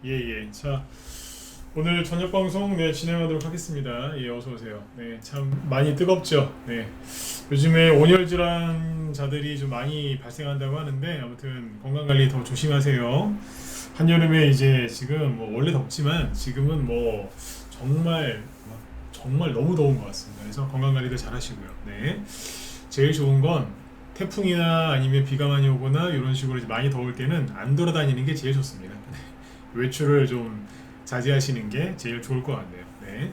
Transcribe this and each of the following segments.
예. 자, 오늘 저녁 방송 진행하도록 하겠습니다. 예, 어서 오세요. 네, 참 많이 뜨겁죠. 네, 요즘에 온열 질환자들이 좀 많이 발생한다고 하는데 아무튼 건강 관리 더 조심하세요. 한여름에 이제 지금 뭐 원래 덥지만 지금은 뭐 정말 정말 너무 더운 것 같습니다. 그래서 건강 관리도 잘 하시고요. 네, 제일 좋은 건 태풍이나 아니면 비가 많이 오거나 이런 식으로 이제 많이 더울 때는 안 돌아다니는 게 제일 좋습니다. 외출을 좀 자제하시는 게 제일 좋을 것 같네요. 네.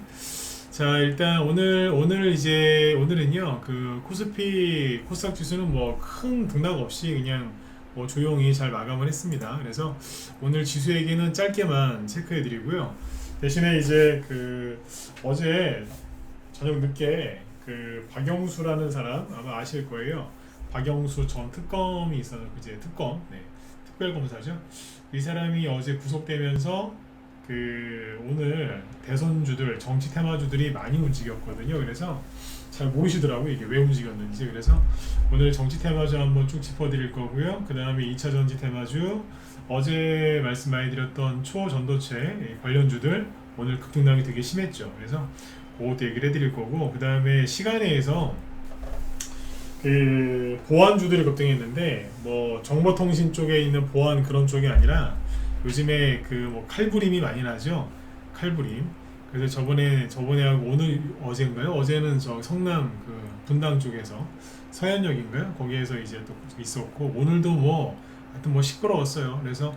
자, 일단 오늘은요, 그 코스피 코스닥 지수는 뭐 큰 등락 없이 그냥 뭐 조용히 잘 마감을 했습니다. 그래서 오늘 지수 얘기는 짧게만 체크해 드리고요. 대신에 이제 그 어제 저녁 늦게 그 박영수라는 사람 아마 아실 거예요. 박영수 전 특검이 있어서 이제 특검, 네, 특별검사죠. 이 사람이 어제 구속되면서 그 오늘 대선주들 정치 테마주들이 많이 움직였거든요. 그래서 잘 모르시더라고요, 이게 왜 움직였는지. 그래서 오늘 정치 테마주 한번 쭉 짚어드릴 거고요. 그 다음에 2차 전지 테마주, 어제 말씀 많이 드렸던 초전도체 관련주들 오늘 급등락이 되게 심했죠. 그래서 그것도 얘기를 해드릴 거고, 그 다음에 시간에서 그 보안주들이 급등했는데 뭐 정보통신 쪽에 있는 보안 그런 쪽이 아니라 요즘에 그 뭐 칼부림이 많이 나죠. 칼부림. 그래서 저번에 하고 오늘 어제인가요? 어제는 저 성남 그 분당 쪽에서 서현역인가요? 거기에서 이제 또 있었고, 오늘도 뭐 하여튼 뭐 시끄러웠어요. 그래서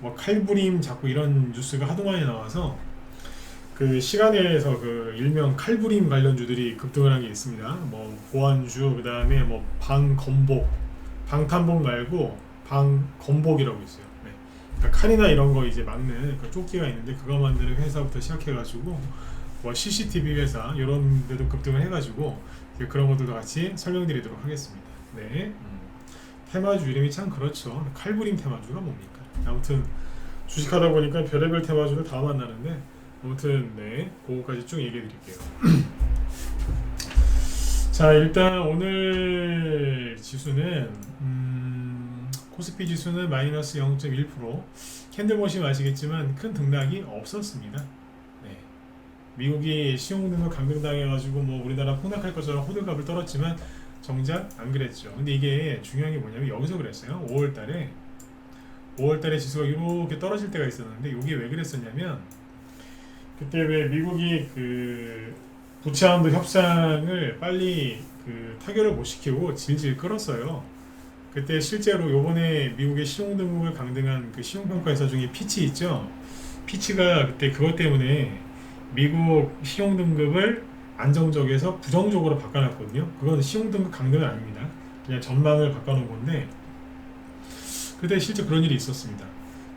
뭐 칼부림 자꾸 이런 뉴스가 하도 많이 나와서 그 시간에서 그 일명 칼부림 관련주들이 급등을 한 게 있습니다. 뭐 보안주, 그 다음에 뭐 방건복, 방탄복 말고 방건복이라고 있어요. 네. 그러니까 칼이나 이런 거 이제 막는 그 조끼가 있는데 그거 만드는 회사부터 시작해가지고 뭐 CCTV 회사 이런 데도 급등을 해가지고 그런 것들도 같이 설명드리도록 하겠습니다. 네. 테마주 이름이 참 그렇죠. 칼부림 테마주가 뭡니까? 아무튼 주식하다 보니까 별의별 테마주를 다 만나는데 아무튼 네, 그거까지 쭉 얘기해 드릴게요. 자, 일단 오늘 지수는 코스피 지수는 마이너스 0.1%, 캔들 보시면 아시겠지만 큰 등락이 없었습니다. 네. 미국이 시용등을 강등당해가지고 뭐 우리나라 폭락할 것처럼 호들갑을 떨었지만 정작 안 그랬죠. 근데 이게 중요한 게 뭐냐면 여기서 그랬어요. 5월달에 지수가 이렇게 떨어질 때가 있었는데 이게 왜 그랬었냐면 그때 왜 미국이 그 부채한도 협상을 빨리 그 타결을 못 시키고 질질 끌었어요. 그때 실제로 요번에 미국의 신용등급을 강등한 그 신용평가회사 중에 피치 있죠. 피치가 그때 그것 때문에 미국 신용등급을 안정적에서 부정적으로 바꿔놨거든요. 그건 신용등급 강등은 아닙니다. 그냥 전망을 바꿔놓은 건데 그때 실제 그런 일이 있었습니다.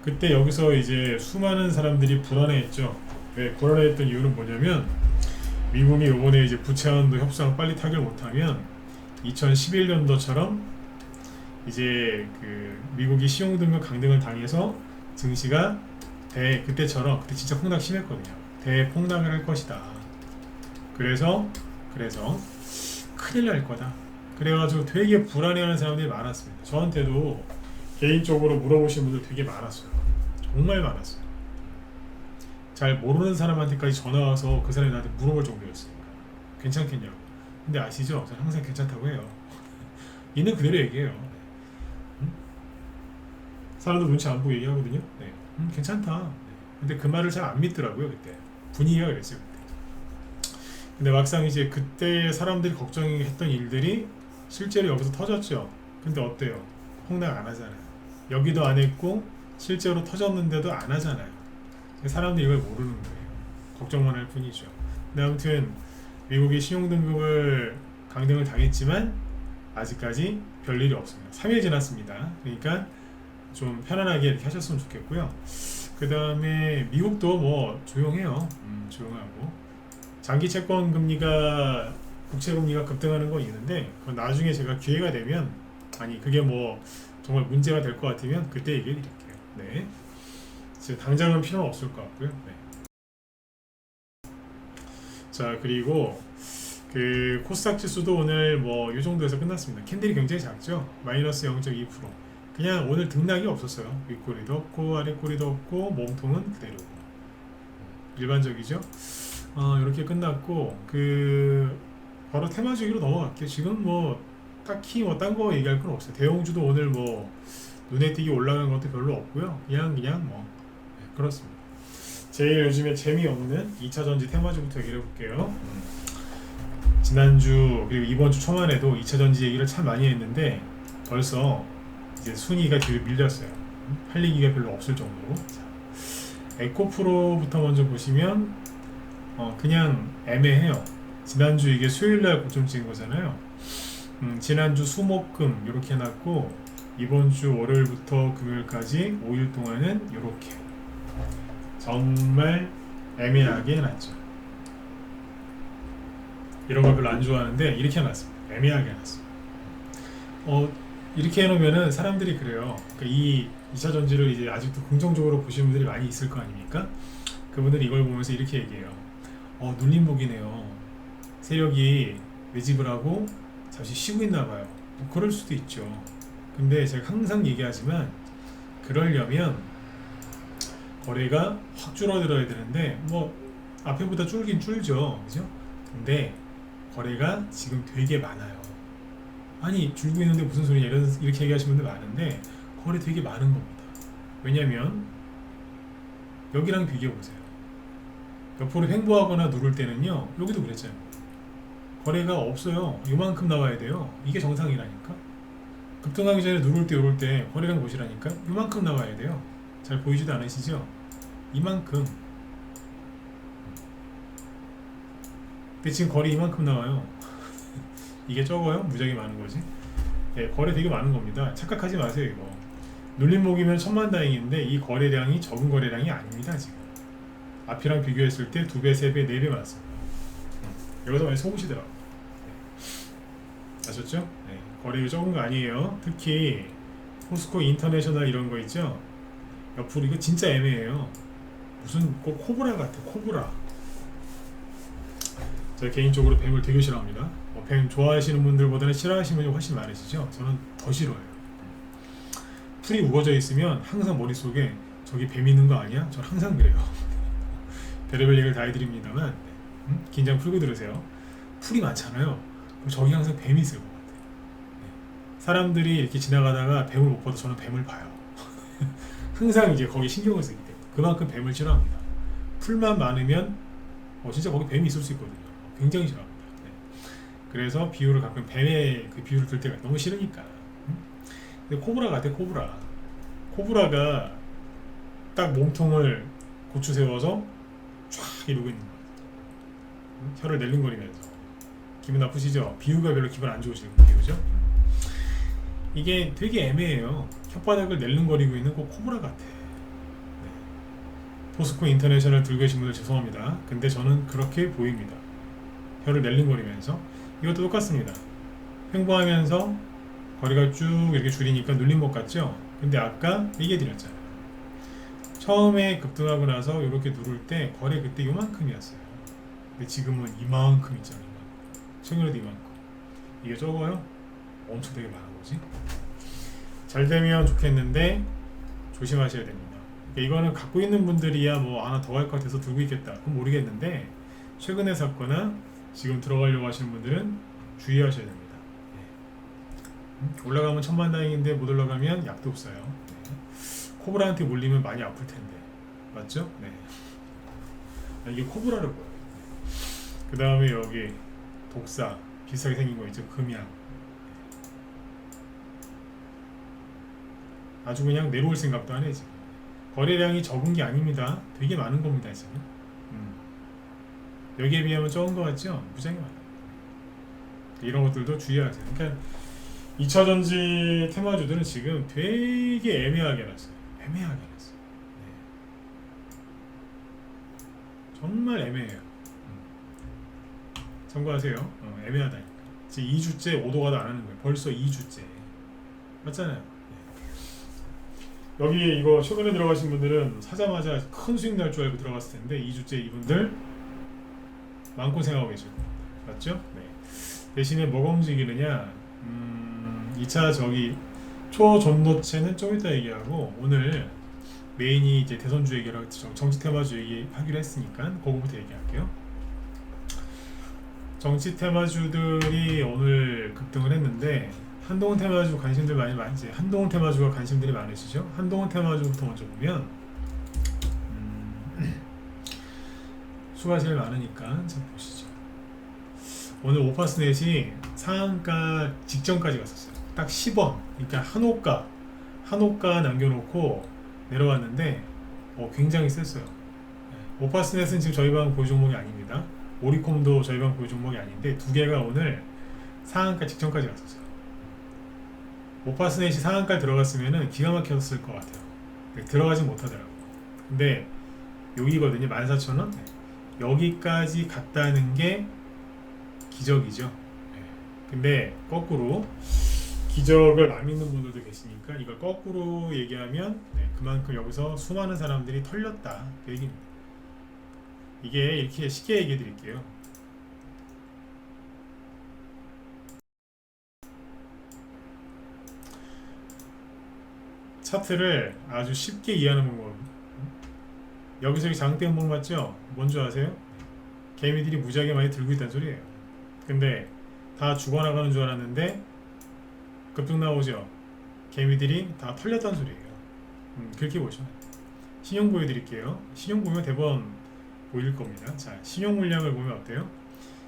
그때 여기서 이제 수많은 사람들이 불안해했죠. 왜 불안해했던 이유는 뭐냐면 미국이 이번에 이제 부채한도 협상 빨리 타결 못하면 2011년도처럼 이제 그 미국이 신용등급 강등을 당해서 증시가 그때처럼 그때 진짜 폭락 심했거든요. 대폭락을 할 것이다. 그래서 큰일 날 거다. 그래가지고 되게 불안해하는 사람들이 많았습니다. 저한테도 개인적으로 물어보신 분들 되게 많았어요. 정말 많았어요. 잘 모르는 사람한테까지 전화 와서 그 사람이 나한테 물어볼 정도였으니까 괜찮겠냐고. 근데 아시죠? 저는 항상 괜찮다고 해요. 있는 그대로 얘기해요. 사람도 눈치 안 보고 얘기하거든요. 네. 괜찮다. 네. 근데 그 말을 잘 안 믿더라고요. 그때 분위기가 그랬어요. 그때. 근데 막상 이제 그때 사람들이 걱정했던 일들이 실제로 여기서 터졌죠. 근데 어때요? 폭락 안 하잖아요. 여기도 안 했고 실제로 터졌는데도 안 하잖아요. 사람들이 이걸 모르는 거예요. 걱정만 할 뿐이죠. 근데 아무튼 미국이 신용등급을 강등을 당했지만 아직까지 별일이 없습니다. 3일 지났습니다. 그러니까 좀 편안하게 이렇게 하셨으면 좋겠고요. 그 다음에 미국도 뭐 조용해요. 조용하고 장기 채권 금리가 국채 금리가 급등하는 건 있는데 그건 나중에 제가 기회가 되면 그게 뭐 정말 문제가 될 것 같으면 그때 얘기해 드릴게요. 네. 당장은 필요는 없을 것 같고요. 네. 자, 그리고 그 코스닥 지수도 오늘 뭐 이 정도에서 끝났습니다. 캔들이 굉장히 작죠. 마이너스 0.2%. 그냥 오늘 등락이 없었어요. 윗꼬리도 없고 아랫꼬리도 없고 몸통은 그대로 일반적이죠. 이렇게 끝났고 바로 테마주기로 넘어갈게요. 지금 뭐 딱히 뭐 딴 거 얘기할 건 없어요. 대형주도 오늘 뭐 눈에 띄게 올라간 것도 별로 없고요. 그냥 뭐 그렇습니다. 제일 요즘에 재미없는 2차전지 테마주부터 얘기를 해볼게요. 지난주 그리고 이번주 초반에도 2차전지 얘기를 참 많이 했는데 벌써 이제 순위가 뒤로 밀렸어요. 할 얘기가 별로 없을 정도로. 자, 에코프로부터 먼저 보시면 그냥 애매해요. 지난주 이게 수요일날 고점 찍은 거잖아요. 지난주 수목금 이렇게 해놨고 이번주 월요일부터 금요일까지 5일 동안은 이렇게 정말 애매하게 해놨죠. 이런 걸 별로 안 좋아하는데 이렇게 해놨습니다. 애매하게 해놨습니다. 이렇게 해놓으면은 사람들이 그래요. 그러니까 이 2차 전지를 이제 아직도 긍정적으로 보시는 분들이 많이 있을 거 아닙니까? 그분들이 이걸 보면서 이렇게 얘기해요. 눌림목이네요. 세력이 매집을 하고 잠시 쉬고 있나 봐요. 그럴 수도 있죠. 근데 제가 항상 얘기하지만 그러려면 거래가 확 줄어들어야 되는데 뭐 앞에보다 줄긴 줄죠. 그죠? 근데 거래가 지금 되게 많아요. 아니 줄고 있는데 무슨 소리냐 이렇게 얘기하시는 분들 많은데 거래 되게 많은 겁니다. 왜냐면 여기랑 비교해 보세요. 옆으로 횡보하거나 누를 때는요, 여기도 그랬잖아요. 거래가 없어요. 이만큼 나와야 돼요. 이게 정상이라니까. 급등하기 전에 누를 때 오를 때 거래량 보시라니까. 이만큼 나와야 돼요. 잘 보이지도 않으시죠? 이만큼. 근데 지금 거래 이만큼 나와요. 이게 적어요? 무지하게 많은 거지. 네, 거래 되게 많은 겁니다. 착각하지 마세요. 이거 눌림목이면 천만다행인데 이 거래량이 적은 거래량이 아닙니다. 지금 앞이랑 비교했을 때 2배, 3배, 4배 많습니다. 여기서 많이 속으시더라고요. 네. 아셨죠? 네. 거래가 적은 거 아니에요. 특히 포스코 인터내셔널 이런 거 있죠? 옆으로 이거 진짜 애매해요. 무슨 꼭 코브라 같아. 코브라. 제가 개인적으로 뱀을 되게 싫어합니다. 뱀 좋아하시는 분들보다는 싫어하시는 분이 훨씬 많으시죠? 저는 더 싫어해요. 풀이 우거져 있으면 항상 머릿속에 저기 뱀 있는 거 아니야? 저는 항상 그래요. 별의별 얘기를 다 해드립니다만 긴장 풀고 들으세요. 풀이 많잖아요. 그럼 저기 항상 뱀이 있을 것 같아요. 사람들이 이렇게 지나가다가 뱀을 못 봐도 저는 뱀을 봐요. 항상 이제 거기 신경을 쓰기 때문에 그만큼 뱀을 싫어합니다. 풀만 많으면 진짜 거기 뱀이 있을 수 있거든요. 굉장히 싫어합니다. 네. 그래서 비유를 가끔 뱀의 그 비유를 들 때가 너무 싫으니까. 근데 코브라 같아. 코브라가 딱 몸통을 고추 세워서 쫙 이러고 있는 거예요. 혀를 낼름거리면서. 기분 나쁘시죠? 비유가 별로 기분 안 좋으시는 비유죠? 이게 되게 애매해요. 혓바닥을 낼름거리고 있는 그 코브라 같아. 네. 포스코 인터내셔널 들고 계신 분들 죄송합니다. 근데 저는 그렇게 보입니다. 혀를 낼름거리면서. 이것도 똑같습니다. 횡보하면서 거리가 쭉 이렇게 줄이니까 눌림목 같죠? 근데 아까 얘기해드렸잖아요. 처음에 급등하고 나서 이렇게 누를 때 거래 그때 요만큼이었어요. 근데 지금은 이만큼 있잖아요. 최근에도 이만큼. 이게 적어요? 엄청 되게 많은 거지. 잘 되면 좋겠는데 조심하셔야 됩니다. 그러니까 이거는 갖고 있는 분들이야 뭐 하나 더 갈 것 같아서 들고 있겠다. 그건 모르겠는데 최근에 샀거나 지금 들어가려고 하시는 분들은 주의하셔야 됩니다. 올라가면 천만다행인데 못 올라가면 약도 없어요. 네. 코브라한테 몰리면 많이 아플 텐데 맞죠? 네. 이게 코브라를 보여요. 그 다음에 여기 독사 비슷하게 생긴 거 있죠? 금양. 아주 그냥 내려올 생각도 안 해 지금. 거래량이 적은 게 아닙니다. 되게 많은 겁니다 지금. 여기에 비하면 적은 거 같죠? 무지하게 많아요. 이런 것들도 주의하세요. 그러니까 2차전지 테마주들은 지금 되게 애매하게 놨어요. 애매하게 놨어요. 네. 정말 애매해요. 참고하세요. 애매하다니까. 지금 2주째 5도가도 안 하는 거예요. 벌써 2주째. 맞잖아요. 네. 여기 이거 최근에 들어가신 분들은 사자마자 큰 수익 날 줄 알고 들어갔을 텐데 2주째 이분들 많고 생각하고 계실 겁니다. 맞죠? 네. 대신에 뭐가 움직이느냐 2차 초전도체는 좀 이따 얘기하고 오늘 메인이 이제 대선주 얘기를 정치 테마주 얘기하기로 했으니까 그거부터 얘기할게요. 정치 테마주들이 오늘 급등을 했는데 한동훈 테마주 관심들 많이 한동훈 테마주가 관심들이 많으시죠? 한동훈 테마주부터 먼저 보면 수가 제일 많으니까 자 보시죠. 오늘 오파스넷이 상한가 직전까지 갔었어요. 딱 10원. 그러니까 한호가 남겨놓고 내려왔는데 굉장히 셌어요. 오파스넷은 지금 저희 방 보유 종목이 아닙니다. 오리콤도 저희 방 보유 종목이 아닌데 두 개가 오늘 상한가 직전까지 갔었어요. 오파스넷이 상한가에 들어갔으면 기가 막혔을 것 같아요. 들어가지 못하더라고요. 근데 여기거든요. 14,000원. 여기까지 갔다는 게 기적이죠. 근데 거꾸로 기적을 안 믿는 분들도 계시니까 이걸 거꾸로 얘기하면 그만큼 여기서 수많은 사람들이 털렸다 그 얘기입니다. 이게 이렇게 쉽게 얘기해 드릴게요. 차트를 아주 쉽게 이해하는 방법. 여기서 장대 음봉 맞죠? 뭔지 아세요? 개미들이 무지하게 많이 들고 있다는 소리예요. 근데 다 죽어나가는 줄 알았는데 급등 나오죠. 개미들이 다 털렸다는 소리예요. 그렇게 보시면 신용 보여드릴게요. 신용 보면 대번 보일 겁니다. 자, 신용 물량을 보면 어때요?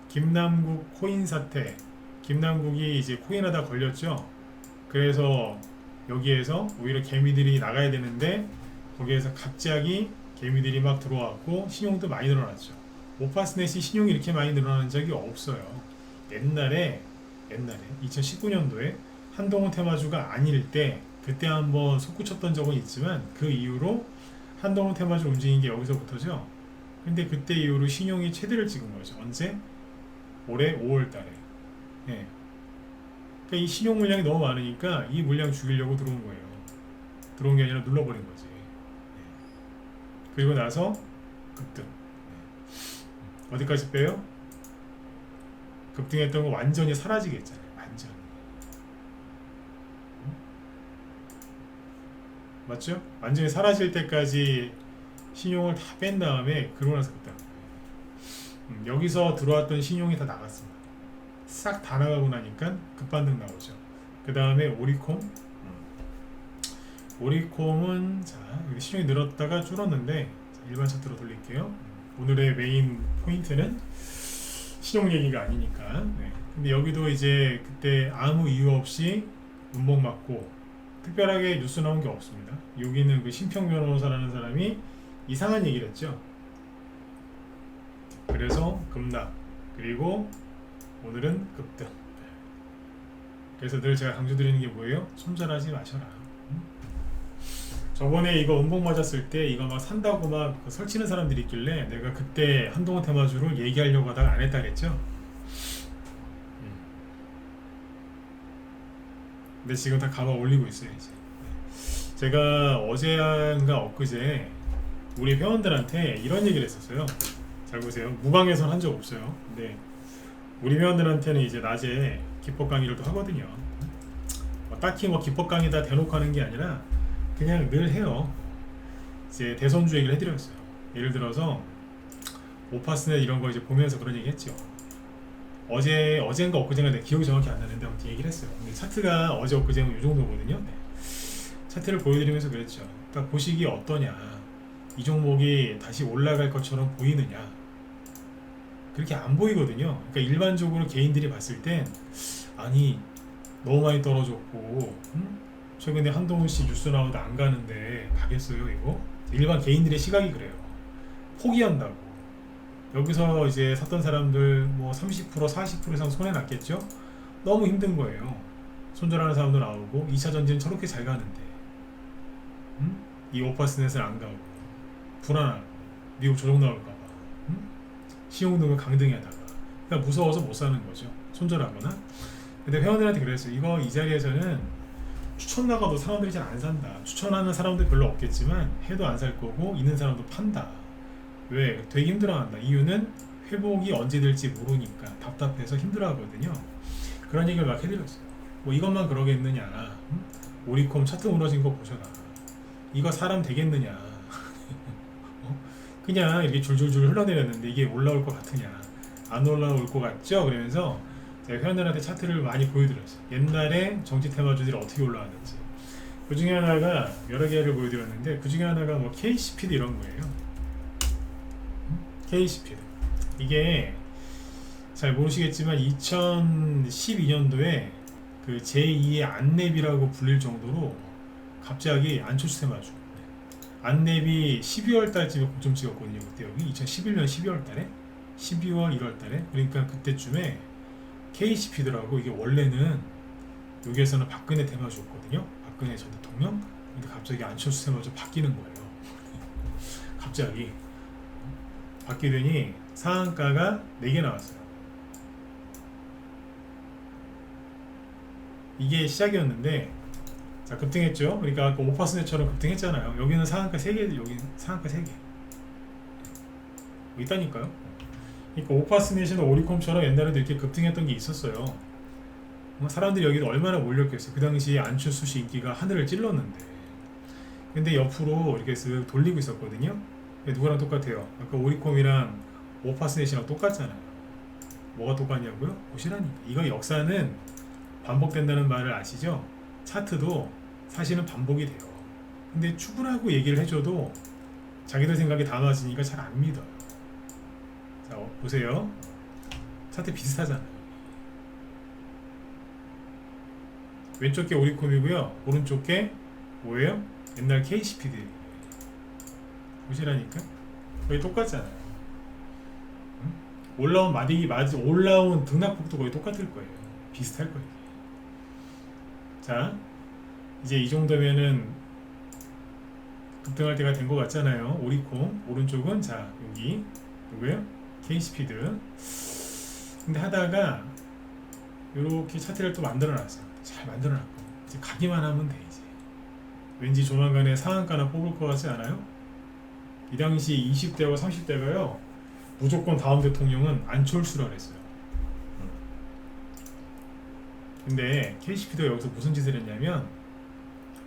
김남국 코인 사태. 김남국이 이제 코인하다 걸렸죠. 그래서 여기에서 오히려 개미들이 나가야 되는데 거기에서 갑자기 개미들이 막 들어왔고 신용도 많이 늘어났죠. 오파스넷이 신용이 이렇게 많이 늘어난 적이 없어요. 옛날에 2019년도에 한동훈 테마주가 아닐 때 그때 한번 솟구쳤던 적은 있지만 그 이후로 한동훈 테마주 움직인 게 여기서부터죠. 근데 그때 이후로 신용이 최대를 찍은 거죠. 언제? 올해 5월달에. 예. 그러니까 이 신용 물량이 너무 많으니까 이 물량 죽이려고 들어온 거예요. 들어온 게 아니라 눌러버린 거지. 예. 그리고 나서 급등. 예. 어디까지 빼요? 급등했던 거 완전히 사라지게 했잖아요. 완전히. 맞죠? 완전히 사라질 때까지 신용을 다 뺀 다음에 그러고 나서 급등. 여기서 들어왔던 신용이 다 나갔습니다. 싹 다 나가고 나니까 급반등 나오죠. 그 다음에 오리콤. 오리콤은 자 신용이 늘었다가 줄었는데 자, 일반 차트로 돌릴게요. 오늘의 메인 포인트는 신용 얘기가 아니니까. 네. 근데 여기도 이제 그때 아무 이유 없이 음봉 맞고 특별하게 뉴스 나온 게 없습니다. 여기는 그 심평 변호사라는 사람이 이상한 얘기를 했죠. 그래서 급락 그리고 오늘은 급등. 그래서 늘 제가 강조드리는 게 뭐예요? 손절하지 마셔라. 저번에 이거 음봉 맞았을 때 이거 막 산다고 막 설치는 사람들이 있길래 내가 그때 한동훈 테마주를 얘기하려고 하다가 안 했다 그랬죠. 근데 지금 다 가방 올리고 있어요 이제. 제가 어제인가 엊그제 우리 회원들한테 이런 얘기를 했었어요. 잘 보세요. 무방해선 한 적 없어요. 근데 우리 회원들한테는 이제 낮에 기법 강의를 또 하거든요. 딱히 뭐 기법 강의다 대놓고 하는 게 아니라 그냥 늘 해요. 이제 대선주 얘기를 해드렸어요. 예를 들어서 오파스넷 이런 거 이제 보면서 그런 얘기 했죠. 어젠가 엊그젠가 내 기억이 정확히 안 나는데 아무튼 얘기를 했어요. 근데 차트가 어제 엊그제는 이 정도거든요. 네. 차트를 보여드리면서 그랬죠. 그러니까 보시기 어떠냐, 이 종목이 다시 올라갈 것처럼 보이느냐, 그렇게 안 보이거든요. 그러니까 일반적으로 개인들이 봤을 땐 아니 너무 많이 떨어졌고 최근에 한동훈 씨 뉴스 나오는데 안 가는데 가겠어요 이거? 일반 개인들의 시각이 그래요. 포기한다고. 여기서 이제 샀던 사람들 뭐 30% 40% 이상 손해 났겠죠? 너무 힘든 거예요. 손절하는 사람도 나오고 2차 전지는 저렇게 잘 가는데 이 오파스넷을 안 가고 불안하고 미국 조정 나올까봐 신용등을 강등하다가 그러니까 무서워서 못 사는 거죠. 손절하거나. 근데 회원들한테 그랬어요. 이거 이 자리에서는 추천 나가도 사람들이 잘 안 산다. 추천하는 사람들 별로 없겠지만 해도 안 살 거고 있는 사람도 판다. 왜? 되게 힘들어한다. 이유는 회복이 언제 될지 모르니까 답답해서 힘들어하거든요. 그런 얘기를 막 해드렸어요. 뭐 이것만 그러겠느냐. 오리콤 차트 무너진 거 보셔라. 이거 사람 되겠느냐. 그냥 이렇게 줄줄줄 흘러내렸는데 이게 올라올 것 같으냐. 안 올라올 것 같죠? 그러면서 제가 회원들한테 차트를 많이 보여드렸어요. 옛날에 정치 테마주들이 어떻게 올라왔는지. 그 중에 하나가 여러 개를 보여드렸는데 그 중에 하나가 뭐 KCPD 이런 거예요. KCPD. 이게 잘 모르시겠지만 2012년도에 그 제2의 안랩이라고 불릴 정도로 갑자기 안철수 테마주. 안랩이 12월 달쯤에 고점 찍었거든요. 그때 여기 2011년 12월 달에 12월 1월 달에 그러니까 그때쯤에 KCP더라고. 이게 원래는 여기에서는 박근혜 테마주였거든요. 박근혜 전 대통령. 근데 갑자기 안철수 테마주 바뀌는 거예요. 갑자기 바뀌더니 상한가가 4개 나왔어요. 이게 시작이었는데 자 급등했죠. 그러니까 아까 5%처럼 급등했잖아요. 여기는 상한가 3개, 여기 상한가 3개 있다니까요. 그러니까 5%는 오리콤처럼 옛날에도 이렇게 급등했던 게 있었어요. 사람들이 여기도 얼마나 몰렸겠어요. 그 당시에 안철수 씨 인기가 하늘을 찔렀는데. 근데 옆으로 이렇게 쓱 돌리고 있었거든요. 누구랑 똑같아요? 아까 오리콤이랑 5%랑 똑같잖아요. 뭐가 똑같냐고요? 보시라니까. 이거 역사는 반복된다는 말을 아시죠? 차트도 사실은 반복이 돼요. 근데 추구라고 얘기를 해줘도 자기들 생각이 다 맞으니까 잘 안 믿어요. 자, 보세요. 차트 비슷하잖아요. 왼쪽 게 오리콤이고요. 오른쪽 게 뭐예요? 옛날 KCPD. 보시라니까. 거의 똑같잖아요. 올라온 올라온 등락폭도 거의 똑같을 거예요. 비슷할 거예요. 자, 이제 이 정도면은 급등할 때가 된 것 같잖아요. 오리콤 오른쪽은 자 여기 누구예요? KCP드. 근데 하다가 이렇게 차트를 또 만들어놨어요. 잘 만들어놨고 이제 가기만 하면 돼 이제. 왠지 조만간에 상한가나 뽑을 것 같지 않아요? 이 당시 20대와 30대가요 무조건 다음 대통령은 안철수라 그랬어요. 근데 KCP도 여기서 무슨 짓을 했냐면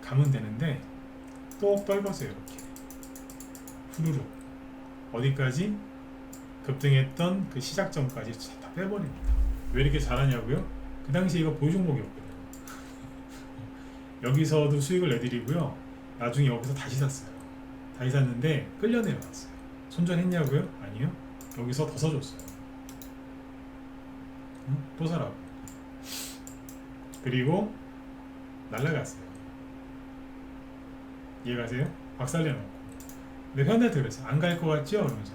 가면 되는데 똑 떨궜어요. 이렇게 후루룩 어디까지? 급등했던 그 시작점까지 다 빼버립니다. 왜 이렇게 잘하냐고요? 그 당시 이거 보유종목이었거든요. 여기서도 수익을 내드리고요. 나중에 여기서 다시 샀어요. 다시 샀는데 끌려내려왔어요. 손절했냐고요? 아니요. 여기서 더 써줬어요. 또 사라고. 그리고 날라갔어요. 이해가세요? 박살내놓고. 근데 회원들한테 그랬어요. 안 갈 것 같죠? 그러면서.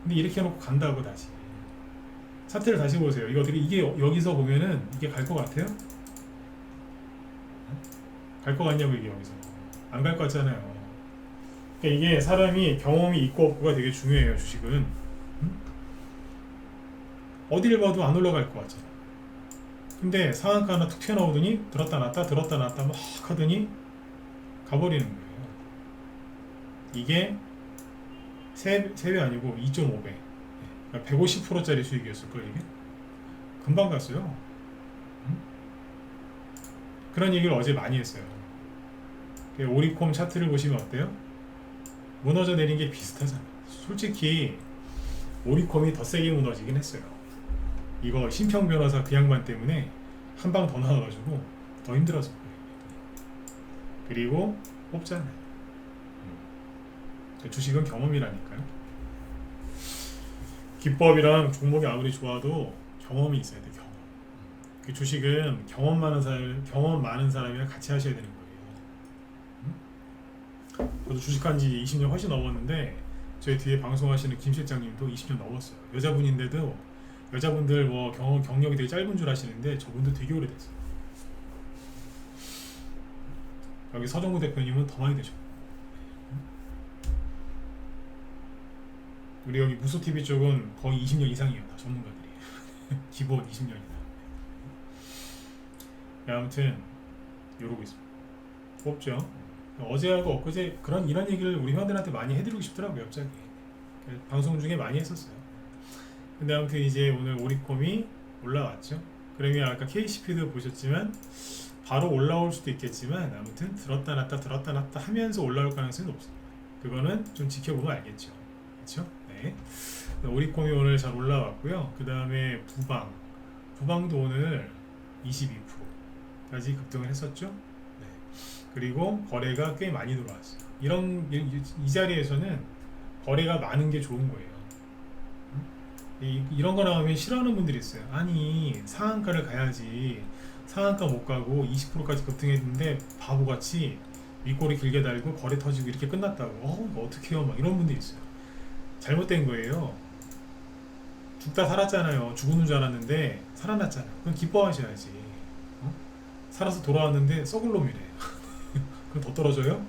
근데 이렇게 해놓고 간다고 다시. 차트를 다시 보세요. 이거 어떻게 이게 여기서 보면은 이게 갈 것 같아요? 갈 것 같냐고 이게 여기서. 안 갈 것 같잖아요. 그러니까 이게 사람이 경험이 있고 없고가 되게 중요해요. 주식은. 어디를 봐도 안 올라갈 것 같잖아. 근데 상한가 하나 툭 튀어나오더니 들었다 놨다 들었다 놨다 막 하더니 가버리는 거예요. 이게 3배 아니고 2.5배. 그러니까 150%짜리 수익이었을걸 이게. 금방 갔어요. 그런 얘기를 어제 많이 했어요. 오리콤 차트를 보시면 어때요? 무너져 내린 게 비슷하잖아요. 솔직히 오리콤이 더 세게 무너지긴 했어요. 이거 심평 변호사 그 양반 때문에 한 방 더 나와가지고 더 힘들어서 그래요. 그리고 뽑잖아요. 주식은 경험이라니까요. 기법이랑 종목이 아무리 좋아도 경험이 있어야 돼. 경험. 그 주식은 경험 많은 사람이랑 같이 하셔야 되는 거예요. 저도 주식한 지 20년 훨씬 넘었는데 저희 뒤에 방송하시는 김 실장님도 20년 넘었어요. 여자분인데도 여자분들 뭐 경력이 되게 짧은 줄 아시는데 저분도 되게 오래됐어요. 여기 서정구 대표님은 더 많이 되셨고 우리 여기 무소TV 쪽은 거의 20년 이상이에요. 다 전문가들이. 기본 20년이다. 아무튼 이러고 있습니다. 없죠. 어제하고 엊그제 이런 얘기를 우리 회원들한테 많이 해드리고 싶더라고요. 갑자기 방송 중에 많이 했었어요. 근데 아무튼 이제 오늘 오리콤이 올라왔죠. 그러면 아까 KCP도 보셨지만 바로 올라올 수도 있겠지만 아무튼 들었다 놨다 하면서 올라올 가능성이 높습니다. 그거는 좀 지켜보면 알겠죠. 그렇죠? 네. 오리콤이 오늘 잘 올라왔고요. 그 다음에 부방도 오늘 22%까지 급등을 했었죠. 네. 그리고 거래가 꽤 많이 들어왔어요. 이 자리에서는 거래가 많은 게 좋은 거예요. 이런 거 나오면 싫어하는 분들이 있어요. 아니 상한가를 가야지, 상한가 못 가고 20%까지 급등했는데 바보같이 윗꼬리 길게 달고 거래 터지고 이렇게 끝났다고 이거 어떡해요 막 이런 분들이 있어요. 잘못된 거예요. 죽다 살았잖아요. 죽은 줄 알았는데 살아났잖아요. 그럼 기뻐하셔야지. 살아서 돌아왔는데 썩을 놈이래. 그럼 더 떨어져요?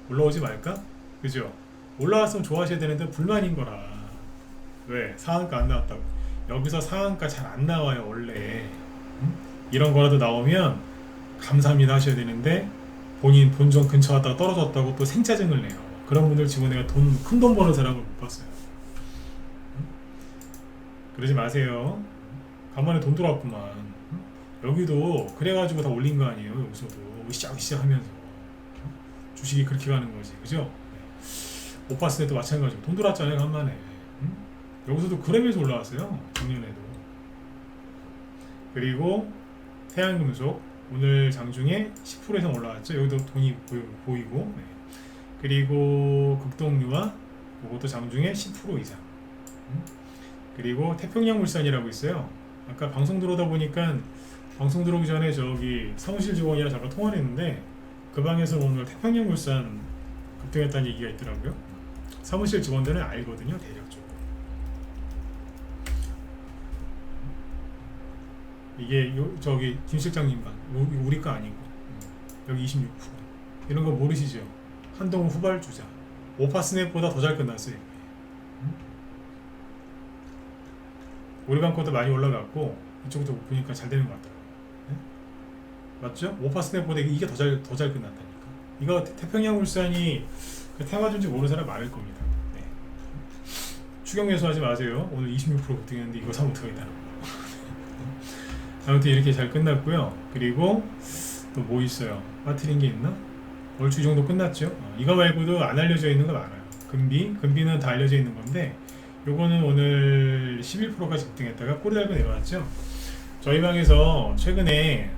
올라오지 말까? 그죠? 올라왔으면 좋아하셔야 되는데 불만인 거라. 왜? 상한가 안 나왔다고. 여기서 상한가 잘 안 나와요 원래. 이런 거라도 나오면 감사합니다 하셔야 되는데 본인 본전 근처 갔다가 떨어졌다고 또 생짜증을 내요. 그런 분들 지금 내가 큰 돈 버는 사람을 못 봤어요. 그러지 마세요. 간만에 돈 들어왔구만. 여기도 그래가지고 다 올린 거 아니에요. 여기서도 시작 하면서 주식이 그렇게 가는 거지, 그죠? 못 봤을 때도 마찬가지고 돈 들어왔잖아요 간만에. 여기서도 그램에서 올라왔어요 작년에도. 그리고 태양금속 오늘 장중에 10% 이상 올라왔죠. 여기도 돈이 보이고. 네. 그리고 극동유화 이것도 장중에 10% 이상. 그리고 태평양물산이라고 있어요. 아까 방송 들어오다 보니까 방송 들어오기 전에 저기 사무실 직원이랑 잠깐 통화를 했는데 그 방에서 오늘 태평양물산 급등했다는 얘기가 있더라고요. 사무실 직원들은 알거든요 대략적으로. 이게 저기 김 실장님만 우리 거 아니고 여기 26% 이런 거 모르시죠? 한동훈 후발주자 오파스넷보다 더 잘 끝났어요. 우리 방 것도 많이 올라갔고 이쪽도 보니까 잘 되는 것 같더라고요. 네? 맞죠? 오파스넷보다 이게 더 잘 끝났다니까. 이거 태평양물산이 그 테마주인지 모르는 사람 많을 겁니다. 네. 추격 매수하지 마세요. 오늘 26% 급등했는데 이거 사면 어떻게 되나. 아무튼 이렇게 잘 끝났고요. 그리고 또 뭐 있어요? 빠뜨린 게 있나? 얼추 정도 끝났죠. 이거 말고도 안 알려져 있는 거 많아요. 금비는 다 알려져 있는 건데 요거는 오늘 11%까지 급등했다가 꼬리 달고 내려왔죠. 저희 방에서 최근에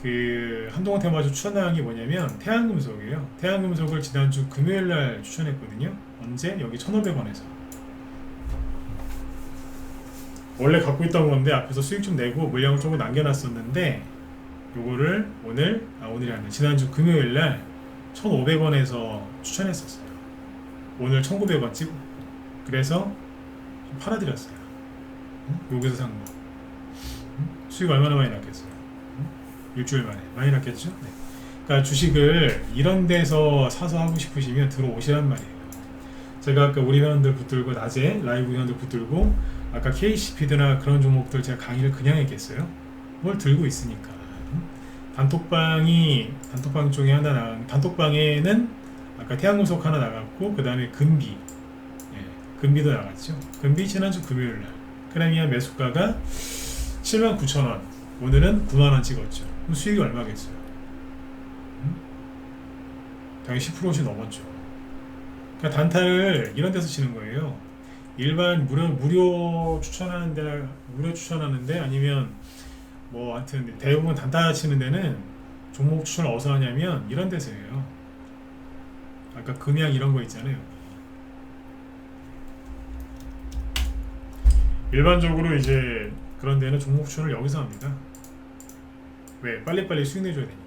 그 한동훈 테마주 추천한 게 뭐냐면 태양금속이에요. 태양금속을 지난주 금요일날 추천했거든요. 언제? 여기 1,500원에서. 원래 갖고 있던 건데 앞에서 수익 좀 내고 물량을 조금 남겨놨었는데 요거를 오늘이 아니라 지난주 금요일날 1,500원에서 추천했었어요. 오늘 1,900원 찍고 그래서 좀 팔아드렸어요. 여기서 산 거. 수익 얼마나 많이 났겠어요? 일주일 만에 많이 났겠죠? 네. 그러니까 주식을 이런 데서 사서 하고 싶으시면 들어오시란 말이에요. 제가 아까 우리 회원들 붙들고 낮에 라이브 회원들 붙들고 아까 KCP드나 그런 종목들 제가 강의를 그냥 했겠어요? 뭘 들고 있으니까. 단톡방 중에 하나 단톡방에는 아까 태양금속 하나 나갔고 그 다음에 금비도 나갔죠. 금비 지난주 금요일날 크레미아 매수가가 79,000원 오늘은 9만원 찍었죠. 그럼 수익이 얼마겠어요? 당연히 10%씩 넘었죠. 그러니까 단타를 이런 데서 치는 거예요. 일반 무료 추천하는데 아니면 뭐 하여튼 대부분 단타 치는 데는 종목 추천을 어디서 하냐면 이런 데서예요. 아까 금양 이런 거 있잖아요. 일반적으로 이제 그런 데는 종목 추천을 여기서 합니다. 왜? 빨리빨리 수익 내줘야 되니까.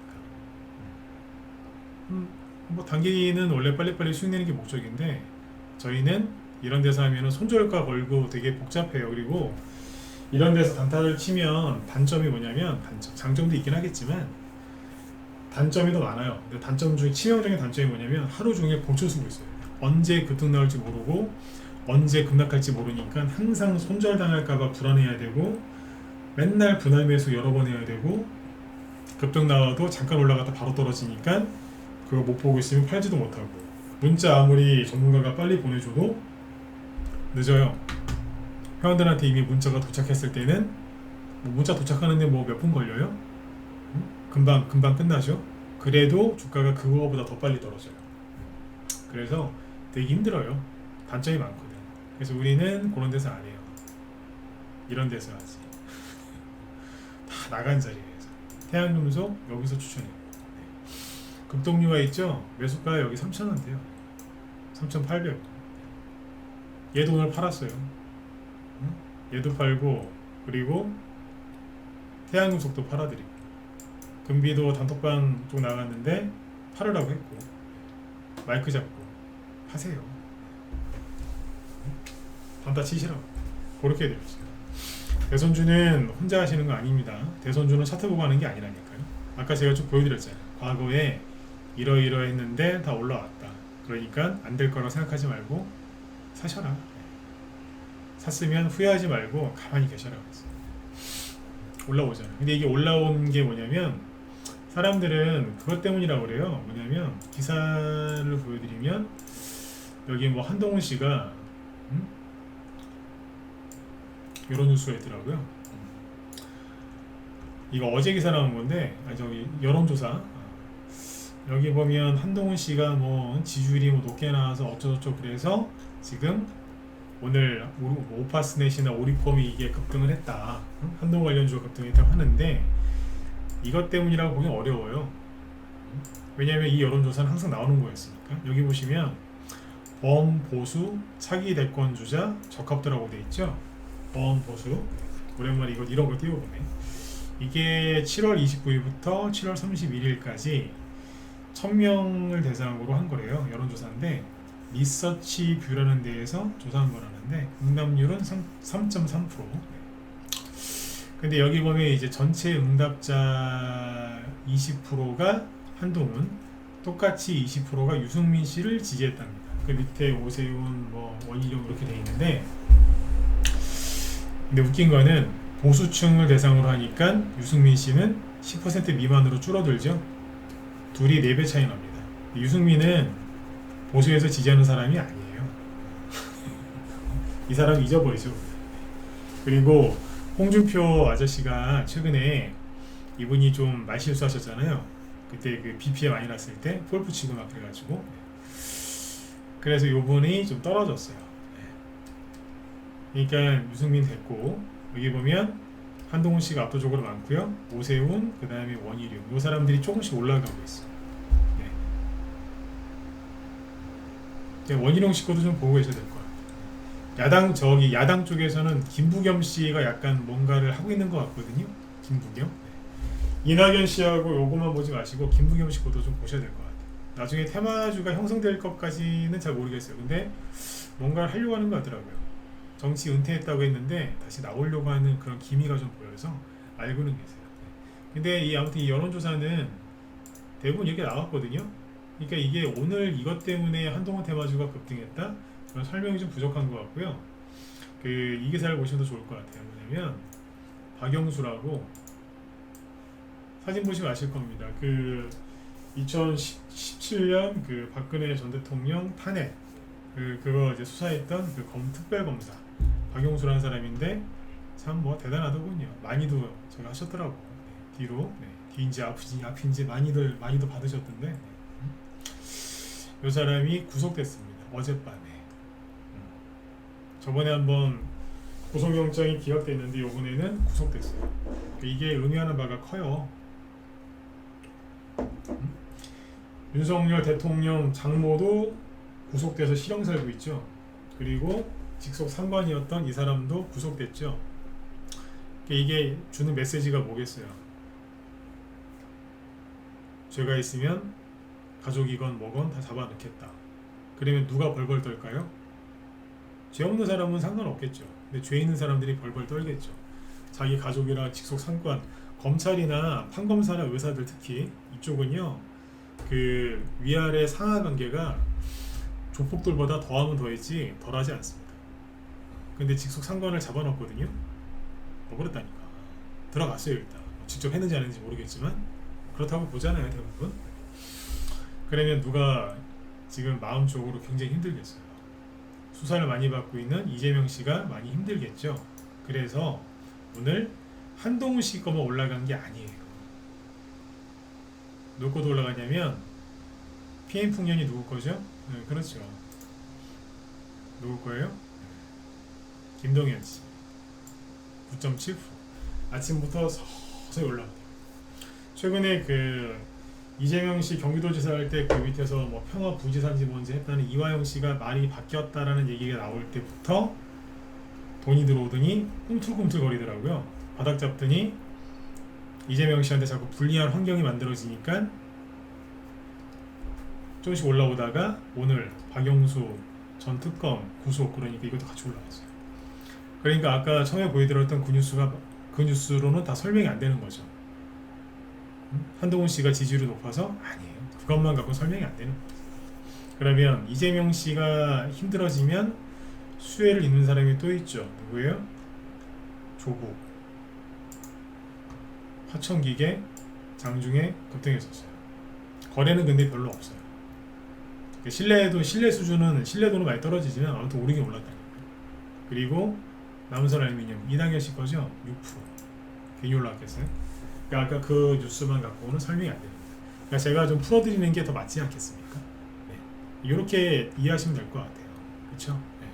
뭐 단기는 원래 빨리빨리 수익 내는 게 목적인데 저희는 이런 데서 하면은 손절가 걸고 되게 복잡해요. 그리고 이런 데서 단타를 치면 단점이 뭐냐면 장점도 있긴 하겠지만 단점이 더 많아요. 근데 단점 중에 치명적인 단점이 뭐냐면 하루 종일 봉출 쓰고 있어요. 언제 급등 나올지 모르고 언제 급락할지 모르니까 항상 손절당할까봐 불안해야 되고 맨날 분할 매수 여러 번 해야 되고 급등 나와도 잠깐 올라갔다 바로 떨어지니까 그거 못 보고 있으면 팔지도 못하고 문자 아무리 전문가가 빨리 보내줘도 늦어요. 회원들한테 이미 문자가 도착했을 때는 뭐 문자 도착하는데 뭐 몇 분 걸려요? 금방 끝나죠. 그래도 주가가 그거보다 더 빨리 떨어져요. 그래서 되게 힘들어요. 단점이 많거든. 그래서 우리는 그런 데서 안 해요. 이런 데서 하지. 다 나간 자리에서. 태양금속 여기서 추천해요. 네. 급동류가 있죠. 매수가 여기 3,000원대요. 3,800. 얘도 오늘 팔았어요. 응? 얘도 팔고, 그리고 태양금속도 팔아드리고, 금비도 단톡방 쪽 나갔는데 팔으라고 했고, 마이크 잡고 하세요. 단타 치시라고. 그렇게 해야 되죠. 대선주는 혼자 하시는 거 아닙니다. 대선주는 차트 보고 하는 게 아니라니까요. 아까 제가 좀 보여드렸잖아요. 과거에 이러이러했는데 다 올라왔다. 그러니까 안 될 거라고 생각하지 말고 사셔라. 샀으면 후회하지 말고 가만히 계셔라고 했어요. 올라오잖아요. 근데 이게 올라온 게 뭐냐면 사람들은 그것 때문이라고 그래요. 뭐냐면 기사를 보여드리면 여기 뭐 한동훈 씨가 이런 뉴스가 있더라고요. 이거 어제 기사 나온 건데, 저기 여론조사. 여기 보면 한동훈 씨가 뭐 지지율이 뭐 높게 나와서 어쩌고저쩌고 그래서 지금 오늘 오파스넷이나 오리콤이 이게 급등을 했다. 한동훈 관련주가 급등했다고 하는데 이것 때문이라고 보기 어려워요. 왜냐하면 이 여론조사는 항상 나오는 거였으니까. 여기 보시면 범보수 차기 대권 주자 적합도라고 돼 있죠. 범보수. 오랜만에 이런 걸 띄워보네. 이게 7월 29일부터 7월 31일까지 1000명을 대상으로 한 거래요. 여론조사인데 리서치 뷰라는 데에서 조사한 거라는데 응답률은 3.3%. 근데 여기 보면 이제 전체 응답자 20%가 한동훈, 똑같이 20%가 유승민 씨를 지지했답니다. 그 밑에 오세훈, 뭐 원희룡 이렇게 돼 있는데, 근데 웃긴 거는 보수층을 대상으로 하니까 유승민 씨는 10% 미만으로 줄어들죠. 둘이 4배 차이 납니다. 유승민은 보수에서 지지하는 사람이 아니에요. 이 사람 잊어버리죠. 그리고 홍준표 아저씨가 최근에 이분이 좀 말실수하셨잖아요. 그때 그 BP에 많이 났을 때 골프 치고 막 그래가지고, 그래서 요번이 좀 떨어졌어요. 그러니까 유승민 됐고, 여기 보면 한동훈 씨가 압도적으로 많고요. 오세훈, 그 다음에 원희룡, 이 사람들이 조금씩 올라가고 있어요. 원희룡 씨 것도 좀 보고 계셔야 될 것 같아요. 야당 쪽에서는 김부겸 씨가 약간 뭔가를 하고 있는 것 같거든요. 김부겸. 이낙연 씨하고 요거만 보지 마시고 김부겸 씨 것도 좀 보셔야 될 것 같아요. 나중에 테마주가 형성될 것까지는 잘 모르겠어요. 근데 뭔가를 하려고 하는 것 같더라고요. 정치 은퇴했다고 했는데 다시 나오려고 하는 그런 기미가 좀 보여서 알고는 계세요. 근데 아무튼 이 여론조사는 대부분 이렇게 나왔거든요. 그러니까 이게 오늘 이것 때문에 한동훈 테마주가 급등했다? 그런 설명이 좀 부족한 것 같고요. 이 기사를 보시면 더 좋을 것 같아요. 뭐냐면 박영수라고, 사진 보시면 아실 겁니다. 2017년 그 박근혜 전 대통령 탄핵 그거 이제 수사했던 그 특별검사 박영수라는 사람인데 참 뭐 대단하더군요. 많이도 저기 하셨더라고. 뒤로 뒤인지 앞인지 많이도 받으셨던데. 이 사람이 구속됐습니다. 어젯밤에. 저번에 한번 구속영장이 기각됐는데 이번에는 구속됐어요. 이게 의미하는 바가 커요. 윤석열 대통령 장모도 구속돼서 실형 살고 있죠. 그리고 직속 상관이었던 이 사람도 구속됐죠. 이게 주는 메시지가 뭐겠어요? 죄가 있으면 가족이건 뭐건 다 잡아넣겠다. 그러면 누가 벌벌 떨까요? 죄 없는 사람은 상관없겠죠. 근데 죄 있는 사람들이 벌벌 떨겠죠. 자기 가족이나 직속 상관, 검찰이나 판검사나 의사들 특히 이쪽은요, 그 위아래 상하 관계가 조폭들보다 더하면 더했지 덜하지 않습니다. 근데 직속 상관을 잡아놨거든요. 뭐 그렇다니까. 들어갔어요 일단. 직접 했는지 안 했는지 모르겠지만 그렇다고 보잖아요 대부분. 그러면 누가 지금 마음적으로 굉장히 힘들겠어요. 수사를 많이 받고 있는 이재명 씨가 많이 힘들겠죠. 그래서 오늘 한동훈 씨 거만 올라간 게 아니에요. 누구 거도 올라가냐면 PM 풍년이 누구 거죠? 네, 그렇죠. 누구 거예요? 김동연 씨 9.7%. 아침부터 서서히 올라가요. 최근에 그 이재명 씨 경기도지사 할 때 그 밑에서 뭐 평화부지사인지 뭔지 했다는 이화영 씨가 말이 바뀌었다라는 얘기가 나올 때부터 돈이 들어오더니 꿈틀꿈틀 거리더라고요. 바닥 잡더니 이재명 씨한테 자꾸 불리한 환경이 만들어지니까 조금씩 올라오다가 오늘 박영수 전 특검 구속, 그러니까 이것도 같이 올라갔어요. 그러니까 아까 처음에 보여드렸던 그 뉴스로는 다 설명이 안 되는 거죠. 한동훈 씨가 지지율이 높아서 아니에요. 그것만 갖고 설명이 안 되는 거예요. 그러면 이재명 씨가 힘들어지면 수혜를 입는 사람이 또 있죠. 누구예요? 조국, 화천기계, 장중에 급등했었어요. 거래는 근데 별로 없어요. 신뢰 수준은 신뢰도는 많이 떨어지지만 아무튼 오르긴 올랐다니까. 그리고 남선알미늄 이당현 씨 거죠? 6% 괜히 올라왔겠어요? 그러니까 아까 그 뉴스만 갖고는 설명이 안 됩니다. 그러니까 제가 좀 풀어드리는 게 더 맞지 않겠습니까? 네. 이렇게 이해하시면 될 것 같아요. 그렇죠? 네.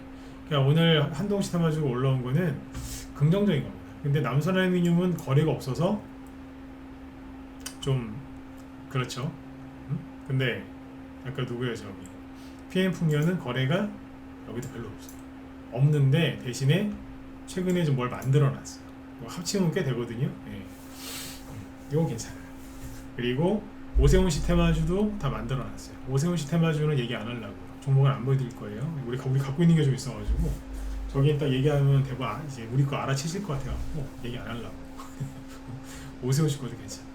그러니까 오늘 한동시 타마주가 올라온 거는 긍정적인 겁니다. 근데 남선알미늄은 거래가 없어서 좀 그렇죠. 근데 아까 누구예요? 저기 PM 풍년은 거래가 여기도 별로 없어요. 없는데 대신에 최근에 좀 뭘 만들어놨어요. 뭐 합치면 꽤 되거든요. 예. 이거 괜찮아요. 그리고 오세훈 씨 테마주도 다 만들어놨어요. 오세훈 씨 테마주는 얘기 안 하려고, 종목을 안 보여드릴 거예요. 우리 갖고 있는 게 좀 있어가지고 저기 딱 얘기하면 대박 이제 우리 거 알아채실 것 같아갖고 얘기 안 하려고. 오세훈 씨 거도 괜찮아요.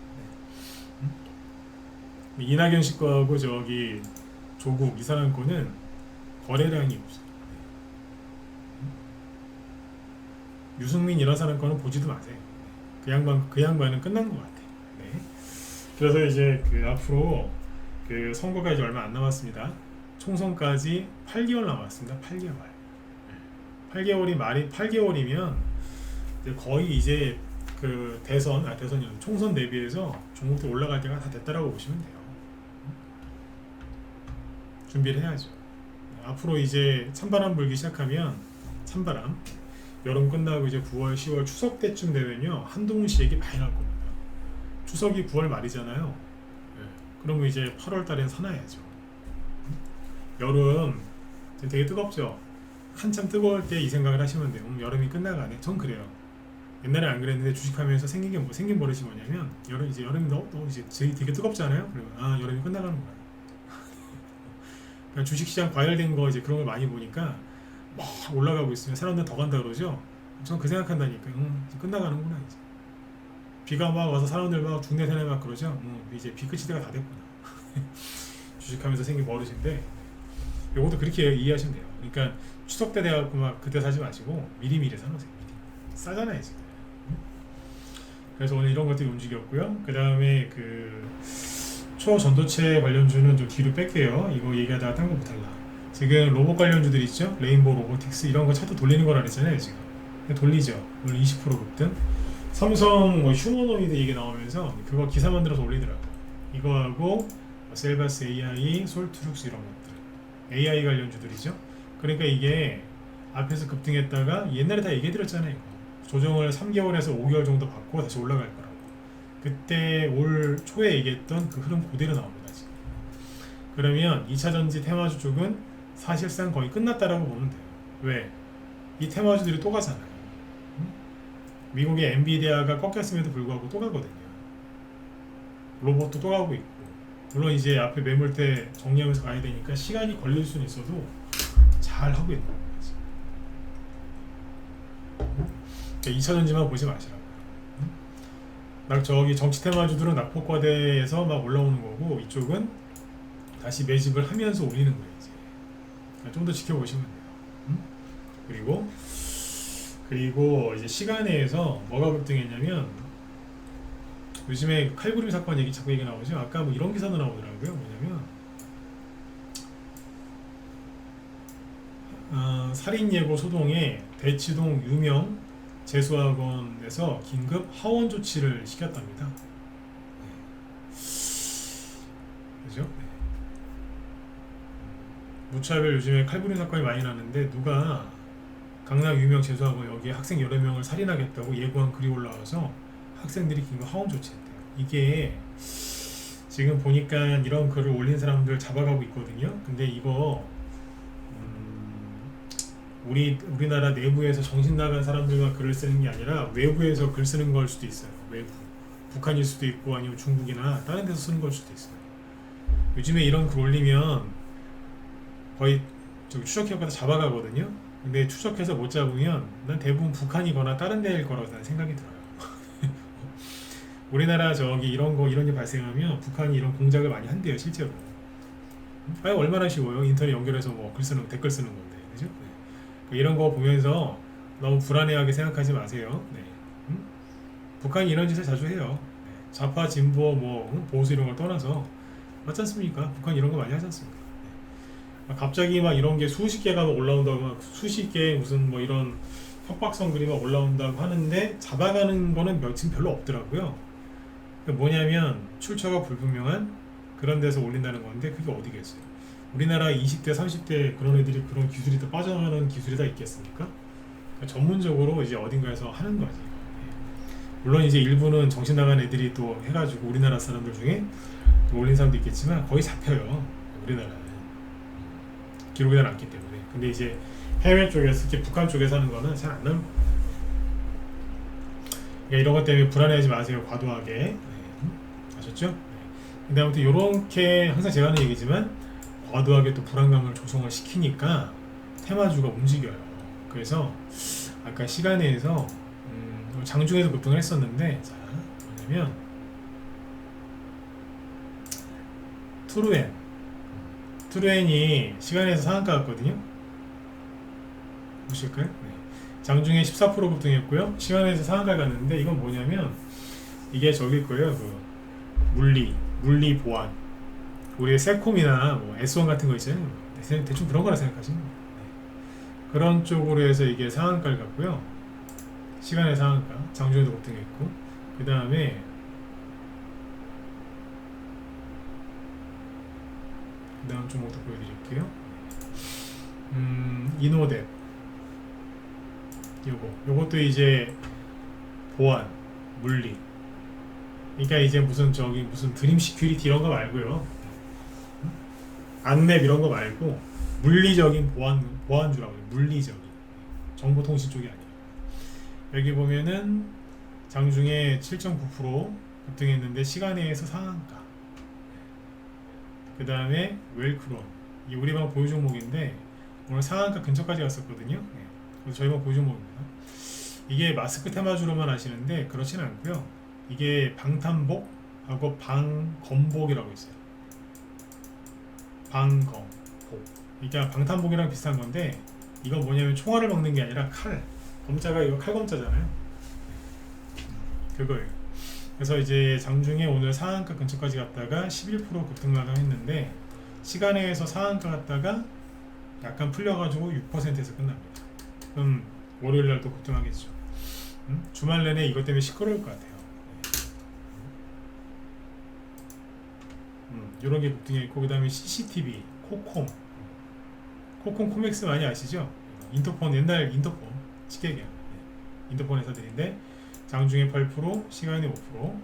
네. 이낙연 씨 거하고 저기 조국 이 사람 거는 거래량이 없어요. 유승민 이런 사람 거는 보지도 마세요. 그 양반은 끝난 것 같아요. 네. 그래서 이제 그 앞으로 그 선거가 이제 얼마 안 남았습니다. 총선까지 8개월 남았습니다. 8개월. 8개월이면 이제 거의 이제 그 대선이 총선 대비해서 종목들 올라갈 때가 다 됐다라고 보시면 돼요. 준비를 해야죠. 앞으로 이제 찬바람 불기 시작하면 찬바람. 여름 끝나고 이제 9월, 10월 추석 때쯤 되면요 한동훈 씨 얘기 많이 나올 겁니다. 추석이 9월 말이잖아요. 네. 그러면 이제 8월 달엔 사놔야죠. 여름 되게 뜨겁죠. 한참 뜨거울 때 이 생각을 하시면 돼요. 여름이 끝나가네. 전 그래요. 옛날에 안 그랬는데 주식하면서 생긴 버릇이 뭐냐면 여름이 너무 이제 되게 뜨겁잖아요. 그러면 여름이 끝나가는 거야. 그러니까 주식시장 과열된 거 이제 그런 걸 많이 보니까 막 올라가고 있으면 사람들 더 간다 그러죠. 전 그 생각한다니까. 이제 끝나가는구나 이제. 비가 막 와서 사람들 막 중내세내 막 그러죠. 이제 비 끝이 때가 다 됐구나. 주식하면서 생긴 버릇인데 요것도 그렇게 이해하시면 돼요. 그러니까 추석 때 돼갖고 막 그때 사지 마시고 미리미리 사놓으세요. 미리. 싸잖아요 지금. 그래서 오늘 이런 것들이 움직였고요. 그 다음에 그 초전도체 관련주는 좀 뒤로 뺄게요. 이거 얘기하다가 딴 거 못할라. 지금 로봇 관련주들 있죠? 레인보우 로보틱스 이런 거 차트 돌리는 거라 그랬잖아요 지금. 돌리죠. 오늘 20% 급등. 삼성 뭐 휴머노이드 얘기 나오면서 그거 기사 만들어서 올리더라고요. 이거하고 셀바스 AI, 솔트룩스 이런 것들 AI 관련주들이죠. 그러니까 이게 앞에서 급등했다가 옛날에 다 얘기해드렸잖아요. 조정을 3개월에서 5개월 정도 받고 다시 올라갈 거라고. 그때 올 초에 얘기했던 그 흐름 그대로 나옵니다 지금. 그러면 2차전지 테마주 쪽은 사실상 거의 끝났다라고 보면 돼요. 왜? 이 테마주들이 또 가잖아요. 미국의 엔비디아가 꺾였음에도 불구하고 또 가거든요. 로봇도 또 가고 있고. 물론 이제 앞에 매물대 정리하면서 가야 되니까 시간이 걸릴 수는 있어도 잘 하고 있는 거예요. 그러니까 2차전지만 보지 마시라고요. 저기 정치 테마주들은 낙폭과대에서 막 올라오는 거고 이쪽은 다시 매집을 하면서 올리는 거예요. 이제. 좀 더 지켜보시면 돼요. 그리고 이제 시간에서 뭐가 급등했냐면 요즘에 칼부림 사건 자꾸 얘기 나오죠. 아까 뭐 이런 기사도 나오더라고요. 뭐냐면 살인 예고 소동에 대치동 유명 재수학원에서 긴급 하원 조치를 시켰답니다. 그죠? 네. 무차별 요즘에 칼부림 사건이 많이 나는데 누가 강남 유명 재수하고 여기에 학생 여러 명을 살인하겠다고 예고한 글이 올라와서 학생들이 긴급 하원 조치했대요. 이게 지금 보니까 이런 글을 올린 사람들 잡아가고 있거든요. 근데 이거 우리나라 내부에서 정신 나간 사람들만 글을 쓰는 게 아니라 외부에서 글 쓰는 걸 수도 있어요. 외부 북한일 수도 있고 아니면 중국이나 다른 데서 쓰는 걸 수도 있어요. 요즘에 이런 글 올리면 거의 추적해서 잡아가거든요. 근데 추적해서 못 잡으면 난 대부분 북한이거나 다른 데일 거라고 난 생각이 들어요. 우리나라 저기 이런 일 발생하면 북한이 이런 공작을 많이 한대요, 실제로. 아니, 얼마나 쉬워요. 인터넷 연결해서 뭐 댓글 쓰는 건데, 그죠? 네. 이런 거 보면서 너무 불안해하게 생각하지 마세요. 네. 북한이 이런 짓을 자주 해요. 네. 좌파, 진보, 보수 이런 걸 떠나서 맞지 않습니까? 북한 이런 거 많이 하지 않습니까? 네. 갑자기 막 이런 게 수십 개가 올라온다고 막 수십 개 무슨 뭐 이런 협박성 글이 막 올라온다고 하는데 잡아가는 거는 지금 별로 없더라고요. 뭐냐면 출처가 불분명한 그런 데서 올린다는 건데 그게 어디겠어요. 우리나라 20대 30대 그런 애들이 그런 기술이 다 빠져나가는 기술이 다 있겠습니까? 그러니까 전문적으로 이제 어딘가에서 하는 거지. 물론 이제 일부는 정신 나간 애들이 또 해가지고 우리나라 사람들 중에 올린 사람도 있겠지만 거의 잡혀요. 우리나라는 기록이 잘 않기 때문에. 근데 이제 해외 쪽에서 특히 북한 쪽에서 하는 거는 잘 안 나옵니다. 그러니까 이런 것 때문에 불안해하지 마세요. 과도하게. 네. 아셨죠? 네. 근데 아무튼 이렇게 항상 제가 하는 얘기지만 과도하게 또 불안감을 조성을 시키니까 테마주가 움직여요. 그래서 아까 시간에서 장중에도 급등을 했었는데, 자, 뭐냐면 투르엔이 시간에서 상한가 갔거든요. 보실까요? 네. 장중에 14% 급등했고요. 시간에서 상한가 갔는데 이건 뭐냐면 이게 저길 거예요. 물리 보안. 우리의 세콤이나 뭐 S1 같은 거 있잖아요. 대충 그런 거라 생각하시면 돼요. 네. 그런 쪽으로 해서 이게 상한가를 갔고요. 시간의 상한가, 장중에도 급등했고, 그 다음에 다음 종목도 보여드릴게요. 이노뎁 요것도 이제 보안, 물리. 그러니까 이제 무슨 드림 시큐리티 이런 거 말고요. 안랩 이런 거 말고 물리적인 보안주라고 해요. 물리적인 정보통신 쪽이 아니에요. 여기 보면은 장중에 7.9% 급등했는데 시간에서 상한가. 그 다음에 웰크론, 이게 우리방 보유 종목인데 오늘 상한가 근처까지 갔었거든요. 그래서 저희만 보유 종목입니다. 이게 마스크 테마주로만 하시는데 그렇지는 않고요. 이게 방탄복하고 방검복이라고 있어요. 방검복. 이게 방탄복이랑 비슷한 건데 이건 뭐냐면 총알을 먹는 게 아니라 칼. 검자가 이거 칼검자잖아요. 그거예요. 그래서 이제 장중에 오늘 상한가 근처까지 갔다가 11% 급등 마감했는데 시간에서 상한가 갔다가 약간 풀려가지고 6%에서 끝납니다. 그럼 월요일날 또 급등하겠죠. 주말 내내 이것 때문에 시끄러울 것 같아요. 이런 게 급등해 있고, 그 다음에 CCTV, 코콤 많이 아시죠? 인터폰, 옛날 인터폰 치객이야. 인터폰 회사들인데 장중에 8%, 시간에 5%, 그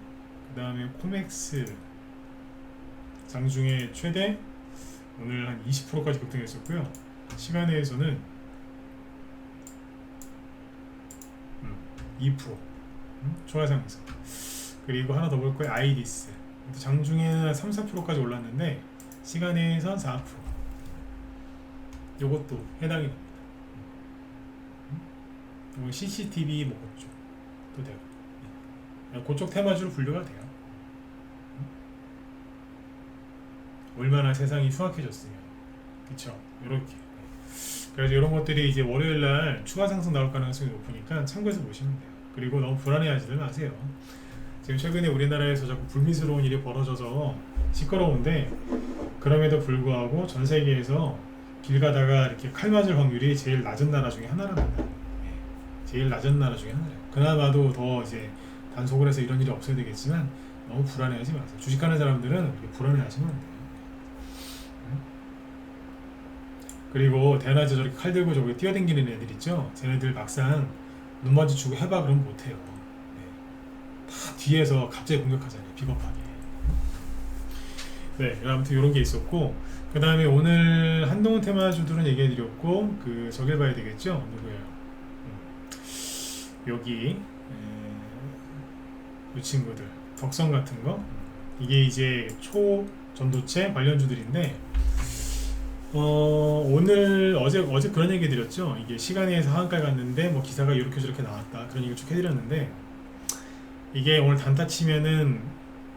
다음에 코맥스 장중에 최대 오늘 한 20%까지 급등했었고요. 시간에서는 2% 초하상승. 그리고 하나 더 볼 거예요. 아이디스 장중에는 3, 4%까지 올랐는데 시간에선 4%. 요것도 해당이 됩니다. CCTV 뭐 그쪽도 되고 그쪽 테마주로 분류가 돼요. 얼마나 세상이 흉악해졌으면, 그쵸? 이렇게. 그래서 이런 것들이 이제 월요일날 추가 상승 나올 가능성이 높으니까 참고해서 보시면 돼요. 그리고 너무 불안해하지들 마세요. 지금 최근에 우리나라에서 자꾸 불미스러운 일이 벌어져서 시끄러운데 그럼에도 불구하고 전 세계에서 길 가다가 이렇게 칼 맞을 확률이 제일 낮은 나라 중에 하나랍니다. 제일 낮은 나라 중에 하나래요. 그나마도 더 이제 단속을 해서 이런 일이 없어야 되겠지만 너무 불안해하지 마세요. 주식하는 사람들은 이렇게 불안해하시면 안 돼요. 그리고 대낮에 저렇게 칼 들고 저기 뛰어댕기는 애들 있죠. 쟤네들 막상 눈 마주치고 해봐 그러면 못해요. 네. 다 뒤에서 갑자기 공격하잖아요. 비겁하게. 네, 아무튼 이런 게 있었고, 그 다음에 오늘 한동훈 테마주들은 얘기해드렸고, 그 저길 봐야 되겠죠. 누구예요? 여기 이 친구들 덕성 같은 거, 이게 이제 초전도체 관련주들인데, 오늘 어제 그런 얘기 드렸죠. 이게 시간에서 하한가 갔는데 뭐 기사가 이렇게 저렇게 나왔다 그런 얘기 쭉 해드렸는데, 이게 오늘 단타 치면은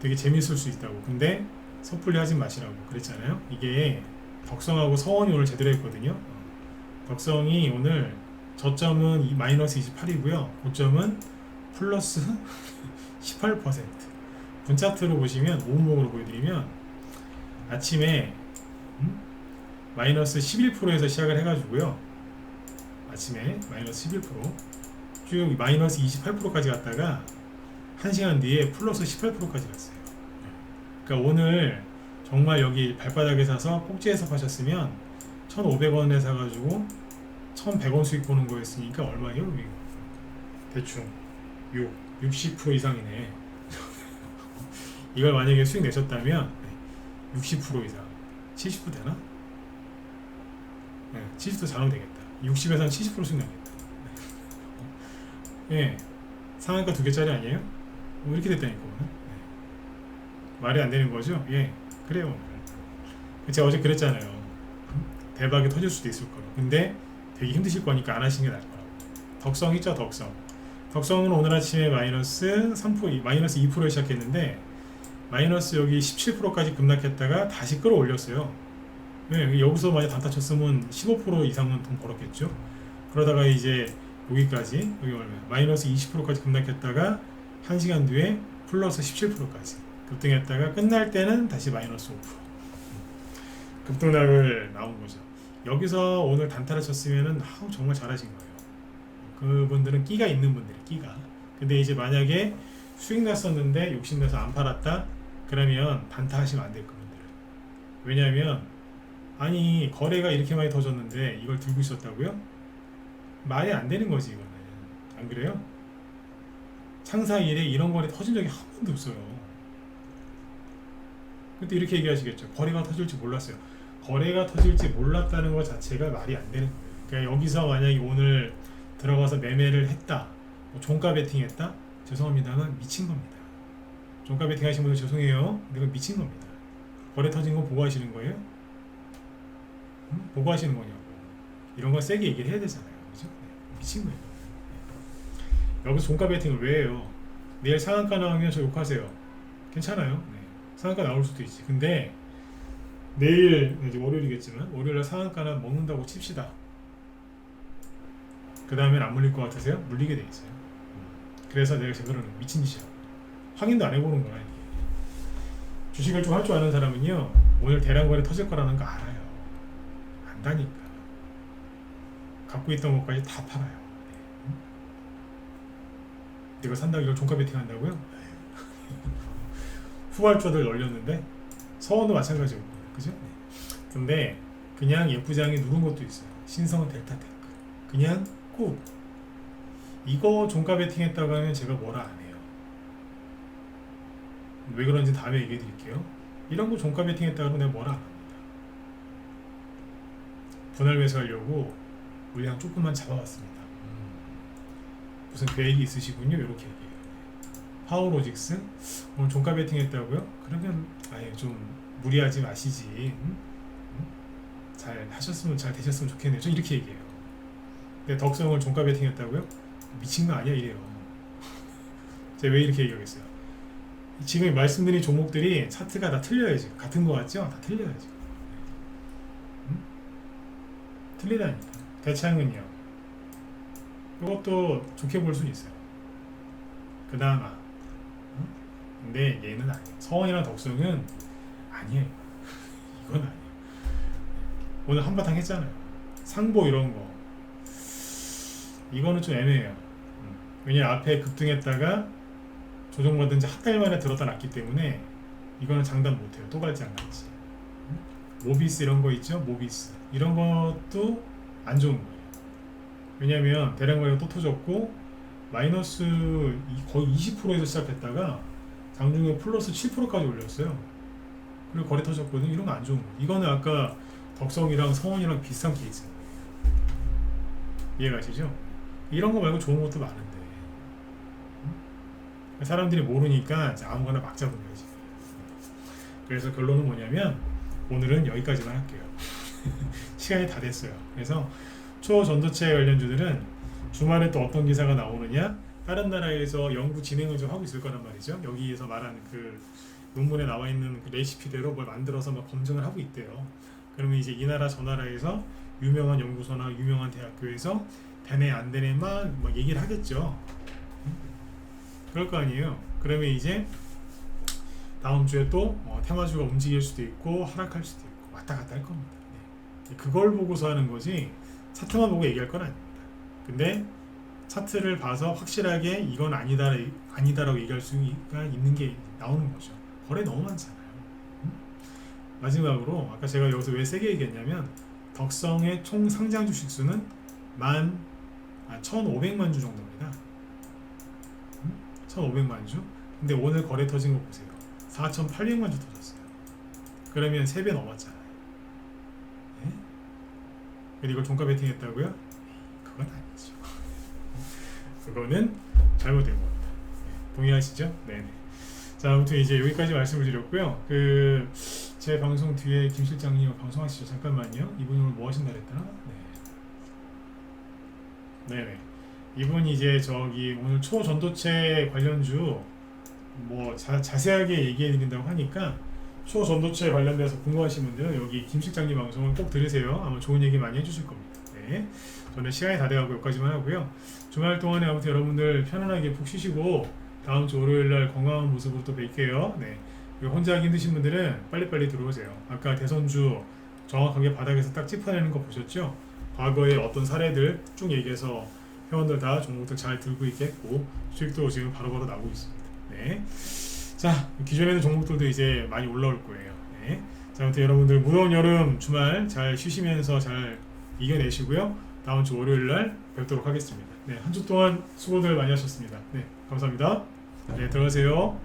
되게 재밌을 수 있다고. 근데 섣불리 하진 마시라고 그랬잖아요. 이게 덕성하고 서원이 오늘 제대로 했거든요. 덕성이 오늘 저점은 마이너스 28이고요. 고점은 플러스 18%. 분차트로 보시면 오음목으로 보여드리면 아침에 마이너스 11%에서 시작을 해가지고요. 아침에 마이너스 11%쭉 마이너스 28%까지 갔다가 1시간 뒤에 플러스 18%까지 갔어요. 그러니까 오늘 정말 여기 발바닥에 사서 꼭지에서 파셨으면 1,500원에 사가지고 1,100원 수익 보는 거였으니까 얼마예요? 대충 60% 이상이네. 이걸 만약에 수익 내셨다면 60% 이상, 70% 되나? 네, 70% 잘하면 되겠다. 60에서 70% 수익 나겠다. 예, 상한가 2개짜리 아니에요? 뭐 이렇게 됐다니까 오늘. 네. 말이 안 되는 거죠? 예, 그래요 오늘. 제가 어제 그랬잖아요. 대박이 터질 수도 있을 거라고. 근데 되게 힘드실 거니까 안 하시는 게 나을 거라고. 덕성 있죠, 덕성. 덕성은 오늘 아침에 마이너스 3%, 마이너스 2%에 시작했는데 마이너스 여기 17%까지 급락했다가 다시 끌어올렸어요. 네, 여기서 만약 단타 쳤으면 15% 이상은 돈 벌었겠죠. 그러다가 이제 여기까지, 여기 얼마 마이너스 20%까지 급락했다가 1시간 뒤에 플러스 17%까지 급등했다가 끝날 때는 다시 마이너스 5%. 급등락을 나온 거죠. 여기서 오늘 단타를 쳤으면은 정말 잘하신 거예요. 그분들은 끼가 있는 분들이 끼가. 근데 이제 만약에 수익 났었는데 욕심내서 안 팔았다 그러면 단타 하시면 안 될 그분들은. 왜냐하면 아니 거래가 이렇게 많이 터졌는데 이걸 들고 있었다고요? 말이 안 되는 거지 이거는. 안 그래요? 창사 이래 이런 거래 터진 적이 한 번도 없어요. 근데 이렇게 얘기하시겠죠. 거래가 터질지 몰랐어요. 거래가 터질지 몰랐다는 것 자체가 말이 안 되는 거예요. 그러니까 여기서 만약에 오늘 들어가서 매매를 했다, 뭐 종가 베팅했다, 죄송합니다만 미친 겁니다. 종가 베팅 하신 분들 죄송해요. 근데 그건 미친 겁니다. 거래 터진 거 보고 하시는 거예요? 보고 하시는 거냐고. 이런 거 세게 얘기를 해야 되잖아요. 그죠? 네, 미친 거예요. 네. 여기서 종가 베팅을 왜 해요? 내일 상한가 나오면 저 욕하세요. 괜찮아요. 네. 상한가 나올 수도 있지. 근데 내일 이제 월요일이겠지만 월요일날 상한가나 먹는다고 칩시다. 그 다음엔 안 물릴 것 같으세요? 물리게 돼 있어요. 그래서 내가 제대로는 미친 짓이야. 확인도 안 해보는 거야 이게. 주식을 좀 할 줄 아는 사람은요 오늘 대량 거래 터질 거라는 거 알아요. 안다니까. 갖고 있던 것까지 다 팔아요. 이거 산다고 이걸 종가 베팅 한다고요? 후발주들 널렸는데 서원도 마찬가지고 그죠? 네. 근데 그냥 예쁘장이 누른 것도 있어요. 신성 델타테크 그냥 꾹 이거 종가 베팅 했다고 하면 제가 뭐라 안 해요. 왜 그런지 다음에 얘기해 드릴게요. 이런 거 종가 베팅 했다고 하면 내가 뭐라 안 합니다. 분할 매수하려고 물량 조금만 잡아왔습니다. 무슨 계획이 있으시군요. 이렇게 얘기해요. 파워로직스 오늘 종가 베팅 했다고요? 그러면 아예 좀 무리하지 마시지. 잘 하셨으면 잘 되셨으면 좋겠네요. 저 이렇게 얘기해요. 근데 덕성을 종가 베팅 했다고요? 미친 거 아니야 이래요. 제가 왜 이렇게 얘기하겠어요? 지금 말씀드린 종목들이 차트가 다 틀려요. 지금 같은 거 같죠? 다 틀려요 지금. 틀리다니까. 대창은요. 이것도 좋게 볼 수는 있어요. 그나마. 근데 얘는 아니에요. 서원이랑 덕성은 아니에요. 이건 아니에요. 오늘 한바탕 했잖아요. 상보 이런 거. 이거는 좀 애매해요. 왜냐면 앞에 급등했다가 조정받은 지 한 달 만에 들었다 놨기 때문에 이거는 장담 못해요. 또 갈지 안 갈지. 모비스 이런 거 있죠? 모비스 이런 것도 안 좋은 거예요. 왜냐면 대량 거래가 또 터졌고 마이너스 거의 20%에서 시작했다가 장중에 플러스 7%까지 올렸어요. 그리고 거래 터졌거든요. 이런 거 안 좋은 거예요. 이거는 아까 덕성이랑 성원이랑 비슷한 케이스예요. 이해가시죠? 이런 거 말고 좋은 것도 많은데 사람들이 모르니까 아무거나 막 잡은 거지. 그래서 결론은 뭐냐면 오늘은 여기까지만 할게요. 시간이 다 됐어요. 그래서 초전도체 관련주들은 주말에 또 어떤 기사가 나오느냐, 다른 나라에서 연구 진행을 좀 하고 있을 거란 말이죠. 여기에서 말하는 그 논문에 나와 있는 그 레시피대로 뭘 만들어서 막 검증을 하고 있대요. 그러면 이제 이 나라 저 나라에서 유명한 연구소나 유명한 대학교에서 되네 안 되네 막 얘기를 하겠죠. 그럴 거 아니에요. 그러면 이제 다음 주에 또 테마주가 움직일 수도 있고 하락할 수도 있고 왔다 갔다 할 겁니다. 네. 그걸 보고서 하는 거지 차트만 보고 얘기할 건 아닙니다. 근데 차트를 봐서 확실하게 이건 아니다라고 얘기할 수가 있는 게 나오는 거죠. 거래 너무 많잖아요. 마지막으로 아까 제가 여기서 왜 세게 얘기했냐면 덕성의 총 상장 주식 수는 1,500만 주 정도입니다. 1,500만 주. 근데 오늘 거래 터진 거 보세요. 4,800만 주 터졌어요. 그러면 3배 넘었잖아요. 네? 근데 이걸 종가 베팅했다고요? 그건 아니죠. 그거는 잘못된 겁니다. 네. 동의하시죠? 네네. 자, 아무튼 이제 여기까지 말씀을 드렸고요. 제 방송 뒤에 김 실장님 방송하시죠. 잠깐만요. 이분이 오늘 뭐 하신다 그랬더라? 네. 네네. 이분이 이제 저기 오늘 초전도체 관련주 뭐 자세하게 얘기해 드린다고 하니까 초전도체 관련돼서 궁금하신 분들은 여기 김 실장님 방송을 꼭 들으세요. 아마 좋은 얘기 많이 해주실 겁니다. 네. 저는 시간이 다 돼가고 여기까지만 하고요. 주말 동안에 아무튼 여러분들 편안하게 푹 쉬시고 다음 주 월요일날 건강한 모습으로 또 뵐게요. 네. 혼자 하기 힘드신 분들은 빨리빨리 들어오세요. 아까 대선주 정확하게 바닥에서 딱 짚어내는 거 보셨죠? 과거의 어떤 사례들 쭉 얘기해서 회원들 다 종목들 잘 들고 있겠고 수익도 지금 바로바로 나오고 있습니다. 네. 자, 기존에 있는 종목들도 이제 많이 올라올 거예요. 네. 자, 아무튼 여러분들 무더운 여름 주말 잘 쉬시면서 잘 이겨내시고요. 다음 주 월요일날 뵙도록 하겠습니다. 네, 한 주 동안 수고들 많이 하셨습니다. 네, 감사합니다. 네, 들어가세요.